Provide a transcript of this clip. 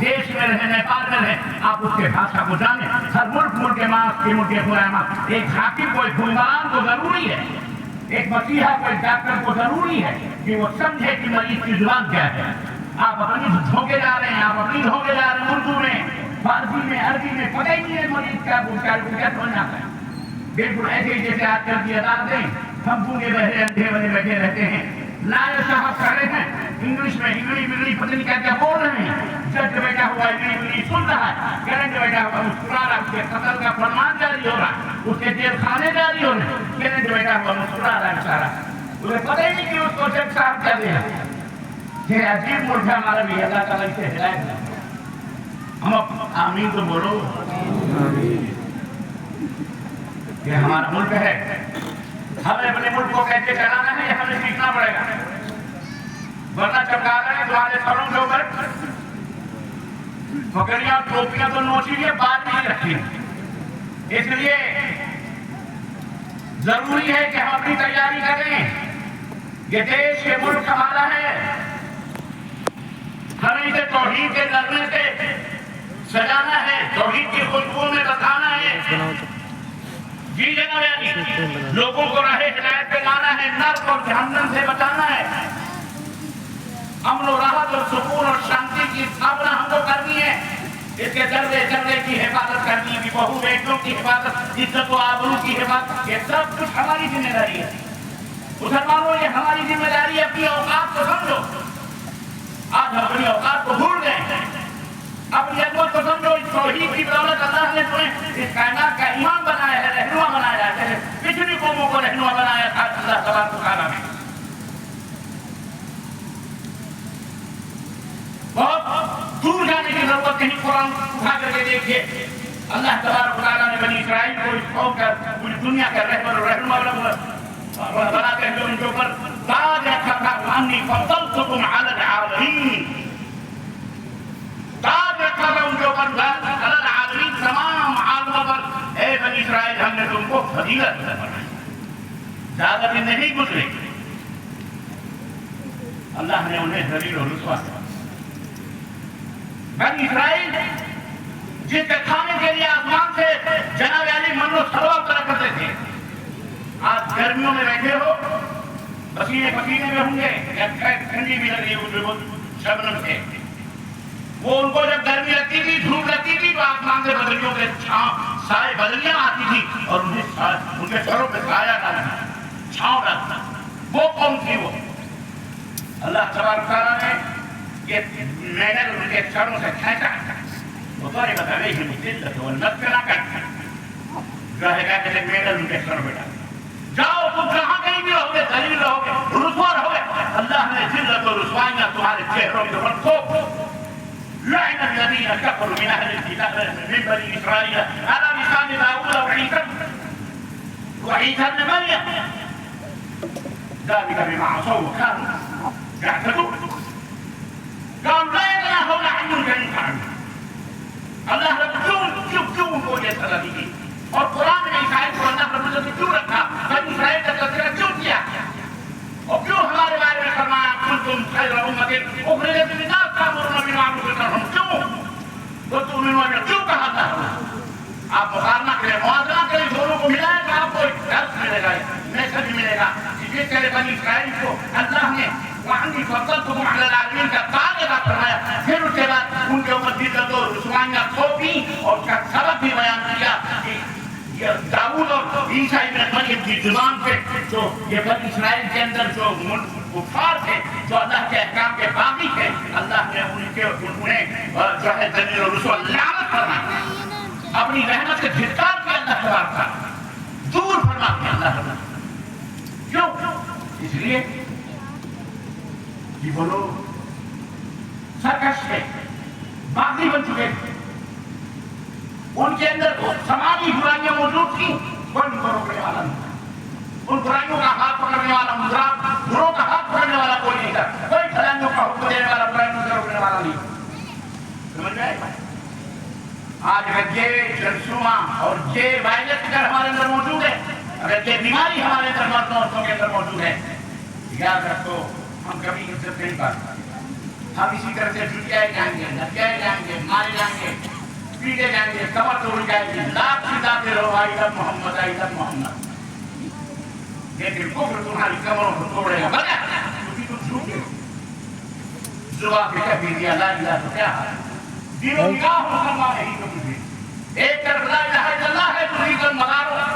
देश में रहे, नेपाल में रहे, आप उसके भाषा को जाने। हर मुल्क के मास की मुल्क खुरामा, एक हाकिम को, एक हुक्मरान को जरूरी है, एक मसीहा को, एक डॉक्टर को जरूरी है कि वो समझे कि मरीज की जुबान क्या है। आप अपनी धोखे जा रहे हैं, आप अपनी धोखे जा रहे हैं, उर्दू में, फारसी में, अरबी में, पता ही नहीं है मरीज क्या समझना है। बिल्कुल ऐसे ही जैसे आजकल की अदालतें हम गूंगे बहरे अंधे बने बैठे रहते हैं। लायर साहब कह रहे हैं इंग्लिश में, इंग्लिश पता नहीं क्या क्या बोल रहे हैं। जज बैठा हुआ इंग्लिश सुन रहा है, करंट बैठा हुआ मुस्कुरा रहा, उसके कत्ल का फरमान जारी हो रहा, उसके जेल खाने जारी हो रहे, करंट बैठा हुआ मुस्कुरा रहा है सारा। उन्हें पता ही नहीं कि उसको जज साहब क्या दे रहा। ये अजीब मुल्क है हमारा भी, अल्लाह ताला इसे हिदायत दे। हम आमीन तो बोलो। ये हमारा मुल्क है, हमें अपने मुल्क को कैसे चलाना है हमें सीखना पड़ेगा, वरना चमका रहे हैं तुम्हारे सरों के ऊपर पकड़ियां टोपियां तो नोचिए, बात नहीं रखी। इसलिए जरूरी है कि हम अपनी तैयारी करें। ये देश ये मुल्क हमारा है, हमें इसे तौहीद के नगमे से सजाना है, तौहीद की खुशबू में बताना है। जी जनाब, लोगों को राह हिदायत पे लाना है, नर्क और जहन्नम से बचाना है, अमन और राहत और सुकून और शांति की स्थापना हमको करनी है। इसके दर्जे की हिफाजत करनी है, बहू बेटियों की हिफाजत, इज्जत और आबरू की हिफाजत, ये सब कुछ हमारी जिम्मेदारी है। मुसलमानों, ये हमारी जिम्मेदारी है। अपनी औकात को समझो। आज हम अपनी औकात को भूल गए, अपनी अजमत को समझो। इस तौहीद की बदौलत अल्लाह ने तुम्हें इस कायनात का ईमान बनाया है, रहनुमा बनाया है, पिछली कौमों को रहनुमा बनाया था अल्लाह तबारक व तआला ने। बहुत दूर जाने की जरूरत नहीं, कुरान उठा करके देखिए, अल्लाह तबारक व तआला ने बनी इसराइल को इस कौम का, पूरी दुनिया का रहबर और रहनुमा बनाते हुए उनके ऊपर ताज रखा था। अन्नी फद्दलतुकुम अलल आलमीन, ताज रखा था उनके ऊपर अलल आलमीन, तमाम आलमों पर। ए बनी इसराइल, हमने तुमको फजीलत बनाई। ज्यादा दिन नहीं गुजरे, अल्लाह ने उन्हें जलील और रुसवा किया। बनी इसराइल जिसके खाने के लिए आसमान से जनाब अली मन्नो सलवा करा करते थे, आज गर्मियों में बैठे हो, पसीने पसीने में होंगे, ठंडी भी लग रही है शबनम से। वो उनको जब गर्मी लगती थी, धूप लगती थी, तो आसमान से बदलियों के साए बदलियां आती थी और उनके सरों पे साया डालता, छांव डालता। वो कौन थी? वो अल्लाह तबारक व तआला ने ये मेडल उनके सरों से खींचा। वो तो ये बता रही है वो नस्करा करता जो है, कहते मेडल उनके सरों पे डाल। जाओ, तुम जहां कहीं भी रहोगे, दलील रहोगे, रुसवा रहोगे, अल्लाह ने जिल्लत और रुसवाइयां तुम्हारे चेहरों के ऊपर थोप। लअन الذين كفروا من أهل الكتاب من بني إسرائيل على لسان داوود وعيسى ابن مريم ذلك بما عصوا وكانوا يعتدون قالوا لا يتناهون عن منكر فعلوه। अल्लाह रब क्यों को ये सजा दी? और कुरान में इसराइल को अल्लाह रब ने क्यों रखा? बनी इसराइल का तज़किरा क्यों किया? और क्यों हमारे बारे में फरमाया कुंतुम खैर उम्मतिन उखरिजत लिन्नास तामुरुना बिल मारूफ व तनहौना? क्यों? तो उन्होंने क्यों कहा था? आप मुकाबला करें, मुआवजा करें, दोनों को मिलाएं तो आपको एक दर्द मिलेगा, मैसेज मिलेगा। इसलिए तेरे बनी इसराइल को अल्लाह ने वअन्नी फद्दलतुकुम अलल आलमीन का ताज अता फरमाया। फिर उसके बाद उनके ऊपर जिल्लत और रुसवाइयां थोपी और उसका सबक भी बयान किया कि दाऊद और ईसा इब्न मरियम की जुबान पे जो ये बनी इसराइल के अंदर जो कुफार थे, जो अल्लाह के अहकाम के बागी थे, अल्लाह ने उन्हें जो है जलील और रुसवा लानत फरमाया, अपनी रहमत से धिक्कार किया अल्लाह तबारक व तआला, दूर फरमा दिया अल्लाह तआला। क्यों? इसलिए कि वो लोग सरकश थे, बागी बन चुके थे, उनके अंदर समाजी बुराइयां मौजूद थी, कोई उनको रोकने वाला नहीं था। उन बुराइयों का हाथ पकड़ने वाला, बुरों का हाथ पकड़ने वाला कोई नहीं था। कोई भलाइयों का हुक्म देने वाला, बुराइयों से रोकने वाला नहीं। समझ में आए? आज अगर ये जनसुमा और ये वायरस अगर हमारे अंदर मौजूद है, अगर ये बीमारी हमारे अंदर मर्दों औरतों के अंदर मौजूद है, याद रखो हम कभी इज्जत नहीं पा सकते। हम इसी तरह से झुकियाए जाएंगे, پیٹے جائیں گے، کمر توڑ جائے گی، لاکھ چلاتے رہو آئی لو محمد، آئی لو محمد، لیکن کفر تمہاری کمروں کو توڑے گا بغیر کیونکہ تم جھوٹے ہو۔ زبان پہ کبھی دیا لا الہ تو کیا ہے؟ دل و نگاہ مسلمان نہیں تو مجھے ایک طرف لا الہ الا اللہ ہے، دوسری طرف مدارو